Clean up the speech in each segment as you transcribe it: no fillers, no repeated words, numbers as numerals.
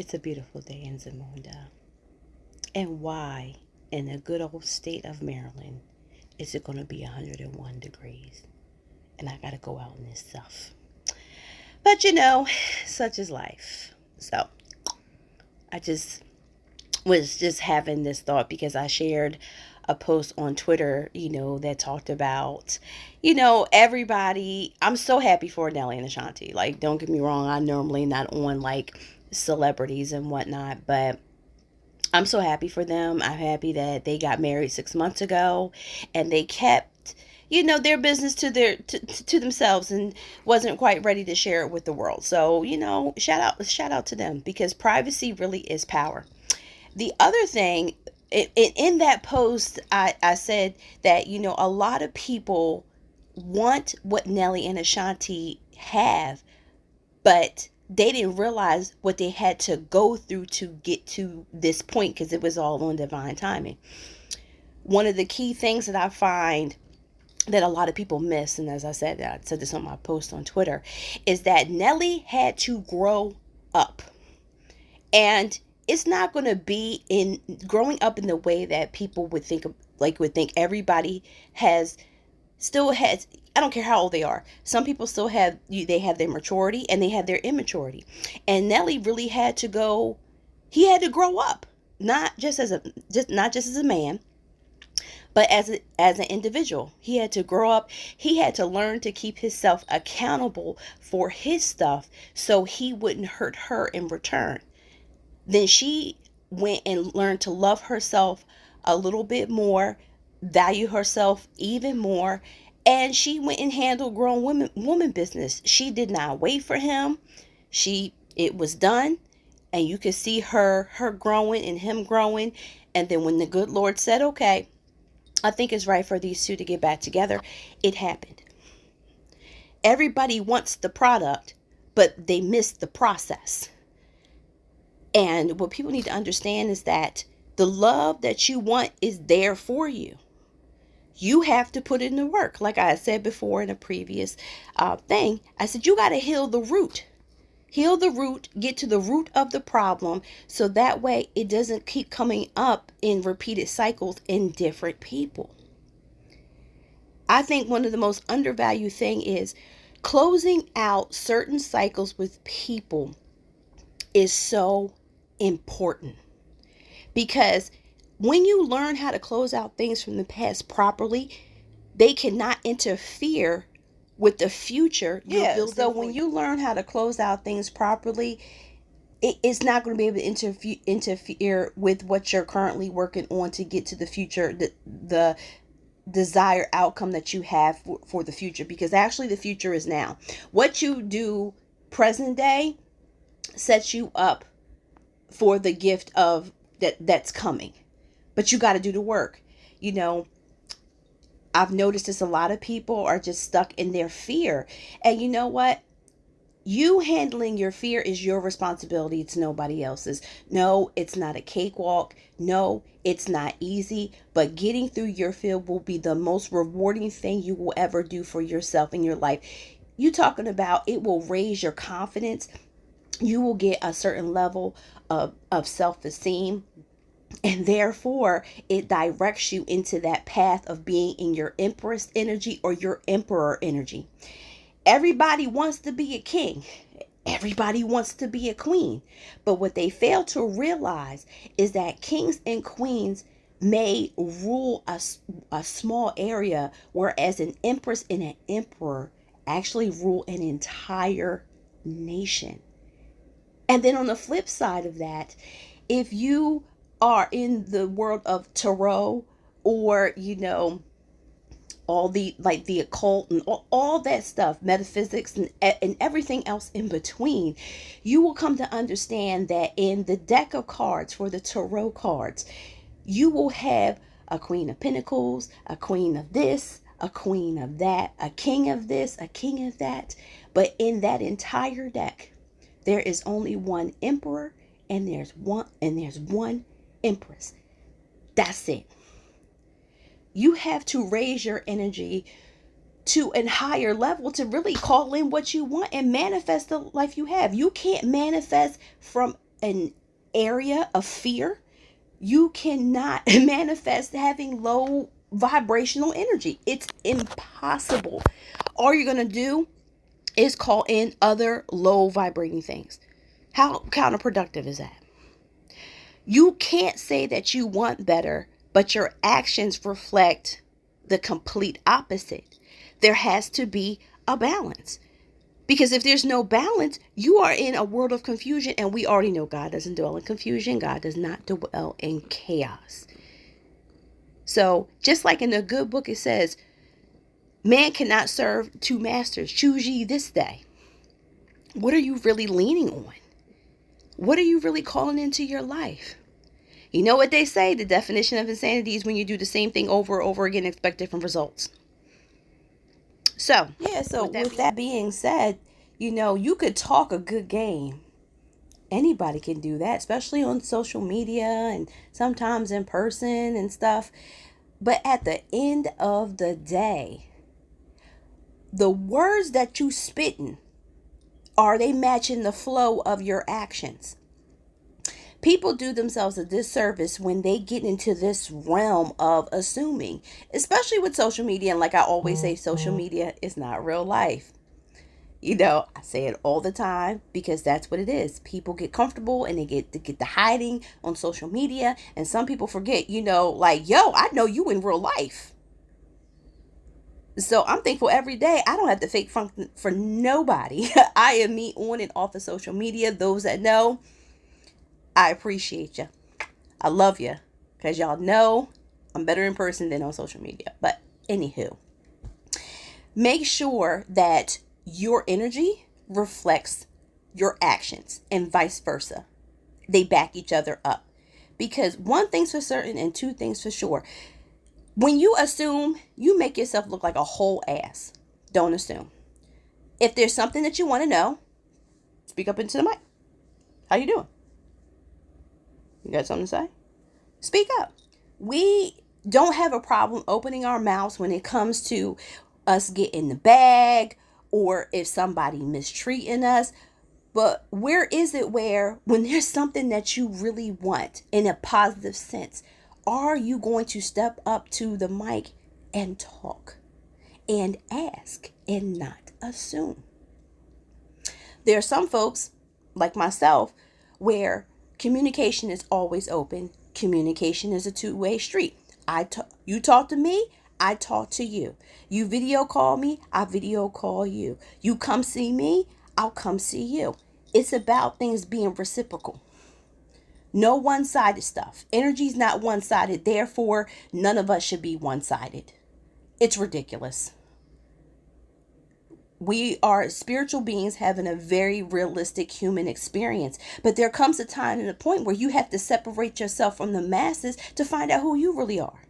It's a beautiful day in Zamunda. And why, in the good old state of Maryland, is it going to be 101 degrees? And I got to go out in this stuff. But such is life. So I just was just having this thought because I shared a post on Twitter, that talked about, everybody. I'm so happy for Nelly and Ashanti. Like, don't get me wrong, I normally not on like celebrities and whatnot, but I'm so happy for them. I'm happy that they got married 6 months ago and they kept their business to themselves and wasn't quite ready to share it with the world. So shout out to them because privacy really is power. The other thing, in that post, I said that, a lot of people want what Nelly and Ashanti have, but they didn't realize what they had to go through to get to this point because it was all on divine timing. One of the key things that I find that a lot of people miss, and as I said this on my post on Twitter, is that Nelly had to grow up. And it's not going to be in growing up in the way that people would think everybody still has. I don't care how old they are. Some people still they have their maturity and they have their immaturity. And Nelly really he had to grow up, not just as a man, but as an individual. He had to grow up. He had to learn to keep himself accountable for his stuff so he wouldn't hurt her in return. Then she went and learned to love herself a little bit more, value herself even more, and she went and handled grown woman business. She did not wait for him. It was done, and you could see her growing and him growing. And then when the good Lord said, okay, I think it's right for these two to get back together, it happened. Everybody wants the product, but they miss the process. And what people need to understand is that the love that you want is there for you. You have to put in the work. Like I said before in a previous thing, I said you got to heal the root. Heal the root, get to the root of the problem so that way it doesn't keep coming up in repeated cycles in different people. I think one of the most undervalued thing is closing out certain cycles with people is so important, because when you learn how to close out things from the past properly, they cannot interfere with the future. So when you learn how to close out things properly, it's not going to be able to interfere with what you're currently working on to get to the future, the desired outcome that you have for the future, because actually the future is now. What you do present day sets you up for the gift of that's coming, but you got to do the work. I've noticed this, a lot of people are just stuck in their fear, and you know what, you handling your fear is your responsibility. It's nobody else's. No, it's not a cakewalk. No, it's not easy, but getting through your fear will be the most rewarding thing you will ever do for yourself in your life. You talking about it will raise your confidence. You will get a certain level of self-esteem, and therefore it directs you into that path of being in your empress energy or your emperor energy. Everybody wants to be a king. Everybody wants to be a queen. But what they fail to realize is that kings and queens may rule a small area, whereas an empress and an emperor actually rule an entire nation. And then on the flip side of that, if you are in the world of tarot or, all the occult and all that stuff, metaphysics and everything else in between, you will come to understand that in the deck of cards for the tarot cards, you will have a queen of pentacles, a queen of this, a queen of that, a king of this, a king of that. But in that entire deck, there is only one emperor and there's one empress. That's it. You have to raise your energy to a higher level to really call in what you want and manifest the life you have. You can't manifest from an area of fear, you cannot manifest having low vibrational energy. It's impossible. All you're going to do is call in other low vibrating things. How counterproductive is that? You can't say that you want better, but your actions reflect the complete opposite. There has to be a balance. Because if there's no balance, you are in a world of confusion. And we already know God doesn't dwell in confusion. God does not dwell in chaos. So just like in the good book, it says, man cannot serve two masters. Choose ye this day. What are you really leaning on? What are you really calling into your life? You know what they say? The definition of insanity is when you do the same thing over and over again and expect different results. So with that being said, you could talk a good game. Anybody can do that, especially on social media and sometimes in person and stuff. But at the end of the day, the words that you spitting, are they matching the flow of your actions? People do themselves a disservice when they get into this realm of assuming, especially with social media. And like I always say, social media is not real life. I say it all the time because that's what it is. People get comfortable and they get to hiding on social media. And some people forget, I know you in real life. So I'm thankful every day. I don't have to fake funk for nobody. I am me on and off of social media. Those that know, I appreciate you. I love you because y'all know I'm better in person than on social media. But anywho, make sure that your energy reflects your actions and vice versa. They back each other up. Because one thing's for certain and two things for sure. When you assume, you make yourself look like a whole ass. Don't assume. If there's something that you want to know, speak up into the mic. How you doing? You got something to say? Speak up. We don't have a problem opening our mouths when it comes to us getting the bag or if somebody mistreating us. But where is it where when there's something that you really want in a positive sense, are you going to step up to the mic and talk and ask and not assume? There are some folks like myself where communication is always open. Communication is a two-way street. You talk to me, I talk to you. You video call me, I video call you. You come see me, I'll come see you. It's about things being reciprocal. No one-sided stuff. Energy's not one-sided. Therefore, none of us should be one-sided. It's ridiculous. We are spiritual beings having a very realistic human experience. But there comes a time and a point where you have to separate yourself from the masses to find out who you really are.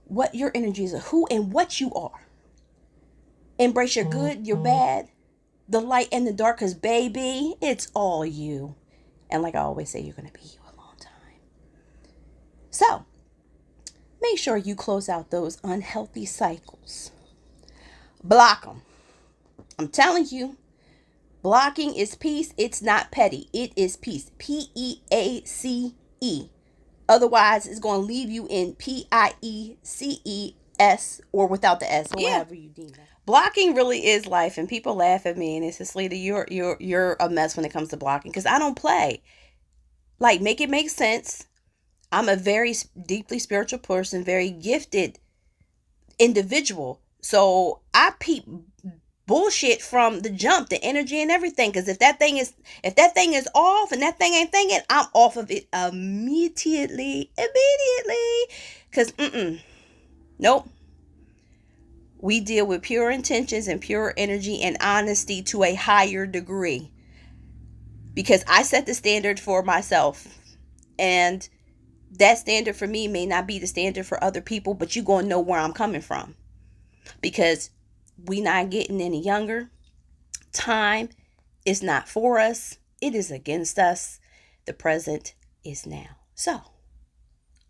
What your energy is, who and what you are. Embrace your good, your bad, the light and the dark, because baby, it's all you. And like I always say, you're going to be you a long time. So, make sure you close out those unhealthy cycles. Block them. I'm telling you, blocking is peace. It's not petty. It is peace. Peace. Otherwise, it's going to leave you in PIECES or without the S or whatever you deem that. Blocking really is life, and people laugh at me and it's just, Lita, you're a mess when it comes to blocking because I don't play. Like, make it make sense. I'm a very deeply spiritual person, very gifted individual. So I peep bullshit from the jump, the energy and everything. Because if that thing is off and that thing ain't thinking, I'm off of it immediately. Because nope. We deal with pure intentions and pure energy and honesty to a higher degree. Because I set the standard for myself. And that standard for me may not be the standard for other people, but you're going to know where I'm coming from. Because we not getting any younger. Time is not for us. It is against us. The present is now. So,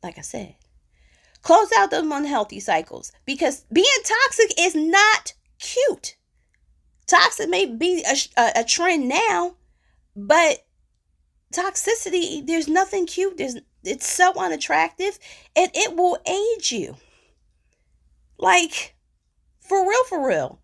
like I said, close out those unhealthy cycles because being toxic is not cute. Toxic may be a trend now, but toxicity, there's nothing cute. It's so unattractive, and it will age you. Like, for real, for real.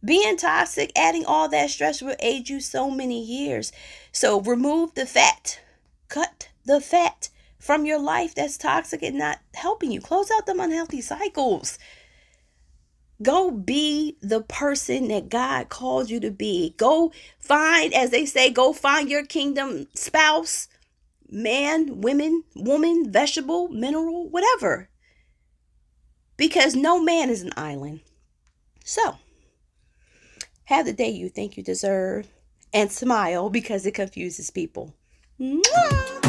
Being toxic, adding all that stress will age you so many years. So remove the fat. Cut the fat from your life that's toxic and not helping you. Close out them unhealthy cycles. Go be the person that God called you to be. Go find, as they say, go find your kingdom spouse, man, woman, vegetable, mineral, whatever. Because no man is an island. So, have the day you think you deserve, and smile because it confuses people. Mwah!